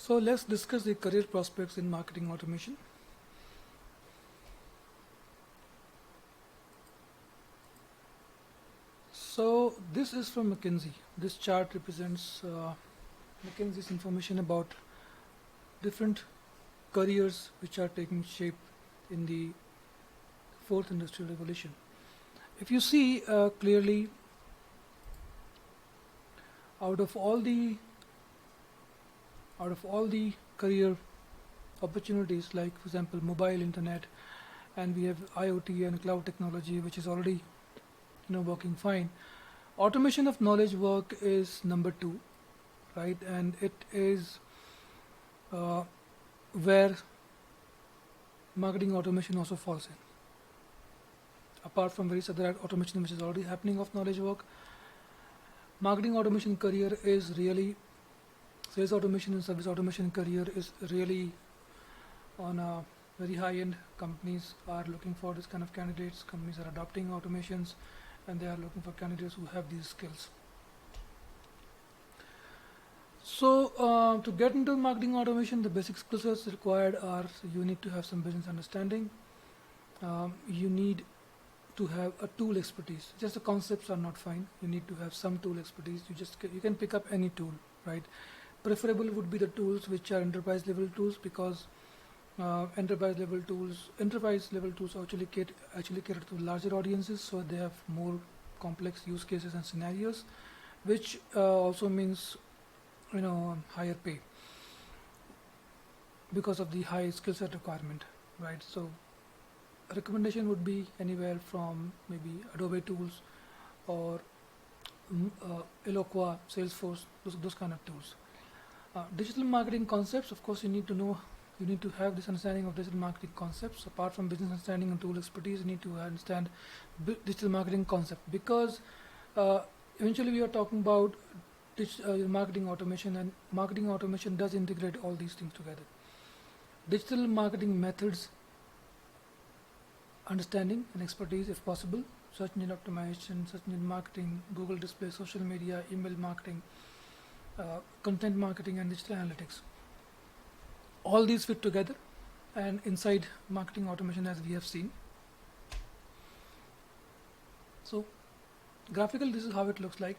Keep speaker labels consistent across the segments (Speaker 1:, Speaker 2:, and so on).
Speaker 1: So let's discuss the career prospects in marketing automation. So this is from McKinsey. This chart represents McKinsey's information about different careers which are taking shape in the fourth industrial revolution. If you see clearly, out of all the career opportunities, like for example mobile internet, and we have IoT and cloud technology, which is already working fine. Automation of knowledge work is number 2, right? And it is where marketing automation also falls in. Apart from various other automation which is already happening of knowledge work, marketing automation career is really, sales automation and service automation career is really on a very high end. Companies are looking for this kind of candidates. Companies are adopting automations, and they are looking for candidates who have these skills. So to get into marketing automation, the basic skill sets required are, so you need to have some business understanding. You need to have a tool expertise. Just the concepts are not fine. You need to have some tool expertise. You can pick up any tool, right? Preferable would be the tools which are enterprise level tools, because enterprise level tools actually cater to larger audiences, so they have more complex use cases and scenarios, which also means higher pay because of the high skill set requirement, right? So a recommendation would be anywhere from maybe Adobe tools or Eloqua, Salesforce, those kind of tools. Digital marketing concepts, of course, you need to have this understanding of digital marketing concepts. Apart from business understanding and tool expertise, you need to understand digital marketing concept, because eventually we are talking about marketing automation, and marketing automation does integrate all these things together. Digital marketing methods understanding and expertise if possible, search engine optimization, search engine marketing, Google display, social media, email marketing, content marketing, and digital analytics. All these fit together and inside marketing automation, as we have seen. So graphical, this is how it looks like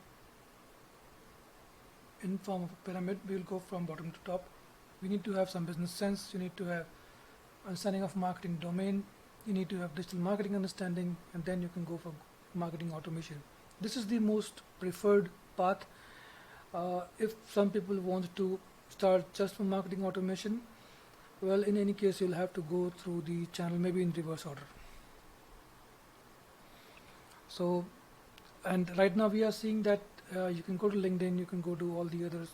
Speaker 1: in form of a pyramid. We will go from bottom to top. We need to have some business sense. You need to have understanding of marketing domain. You need to have digital marketing understanding, and then you can go for marketing automation. This is the most preferred path. If some people want to start just from marketing automation, well, in any case, you'll have to go through the channel, maybe in reverse order. So, and right now we are seeing that you can go to LinkedIn, you can go to all the others,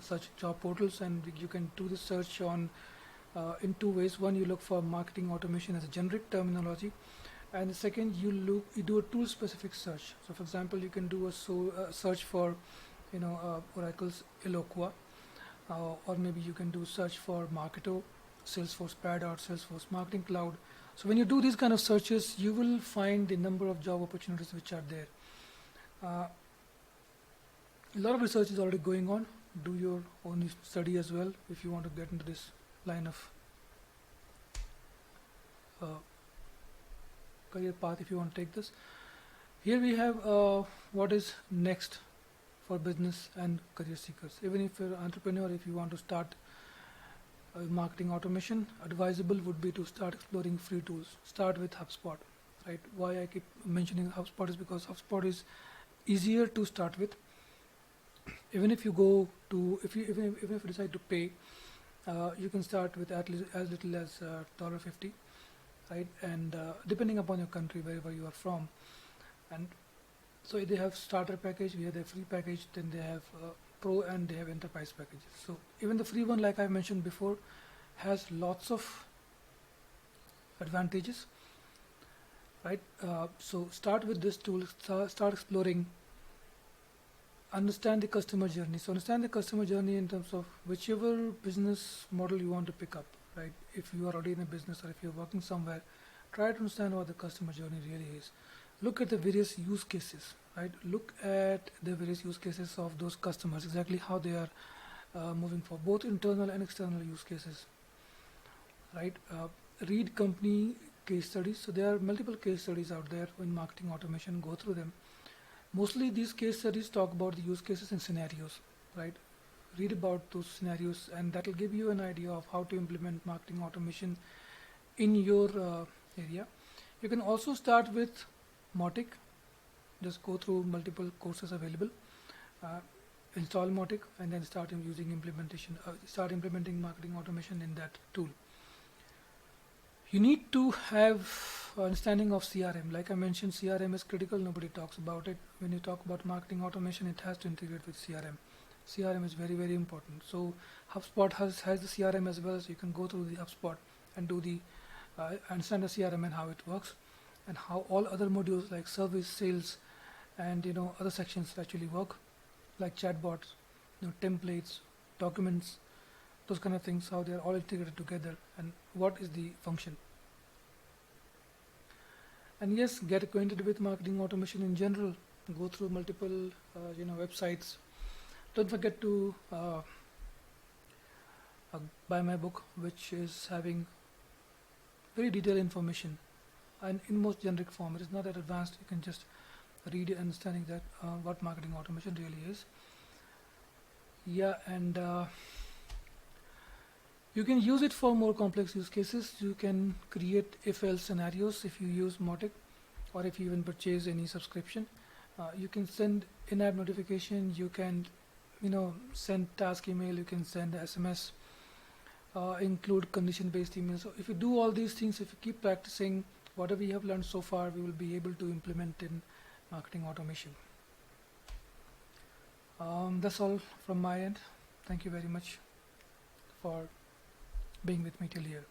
Speaker 1: such job portals, and you can do the search on in 2 ways. One, you look for marketing automation as a generic terminology, and the second, you do a tool specific search. So for example, you can do a search for Oracle's Eloqua, or maybe you can do search for Marketo, Salesforce Pardot, Salesforce Marketing Cloud. So when you do these kind of searches, you will find the number of job opportunities which are there. A lot of research is already going on. Do your own study as well if you want to get into this line of career path, if you want to take this. Here we have what is next for business and career seekers. Even if you're an entrepreneur, if you want to start marketing automation, advisable would be to start exploring free tools. Start with HubSpot, right? Why I keep mentioning HubSpot is because HubSpot is easier to start with. Even if you go to, even if you decide to pay, you can start with as little as $50, right? And depending upon your country, wherever you are from. And so they have starter package, we have the free package, then they have pro, and they have enterprise packages. So even the free one, like I mentioned before, has lots of advantages, right? So start with this tool, start exploring, understand the customer journey. So understand the customer journey in terms of whichever business model you want to pick up, right? If you are already in a business or if you're working somewhere, try to understand what the customer journey really is. Look at the various use cases, right? Look at the various use cases of those customers, exactly how they are moving for both internal and external use cases, right? Read company case studies. So there are multiple case studies out there in marketing automation. Go through them. Mostly these case studies talk about the use cases and scenarios, right? Read about those scenarios, and that will give you an idea of how to implement marketing automation in your area. You can also start with Mautic. Just go through multiple courses available, install Mautic, and then start implementing marketing automation in that tool. You need to have understanding of CRM. Like I mentioned, CRM is critical. Nobody talks about it. When you talk about marketing automation, it has to integrate with CRM. CRM is very, very important. So HubSpot has the CRM as well, so you can go through the HubSpot and do the understand the CRM and how it works, and how all other modules like service, sales, and other sections actually work, like chatbots, templates, documents, those kind of things, how they are all integrated together and what is the function. And yes, get acquainted with marketing automation in general. Go through multiple websites. Don't forget to buy my book, which is having very detailed information and in most generic form. It is not that advanced. You can just read it, understanding that what marketing automation really is. Yeah, and you can use it for more complex use cases. You can create if-else scenarios if you use Mautic, or if you even purchase any subscription. You can send in-app notification. You can send task email. You can send SMS. Include condition-based email. So if you do all these things, if you keep practicing whatever we have learned so far, we will be able to implement in marketing automation. That's all from my end. Thank you very much for being with me till here.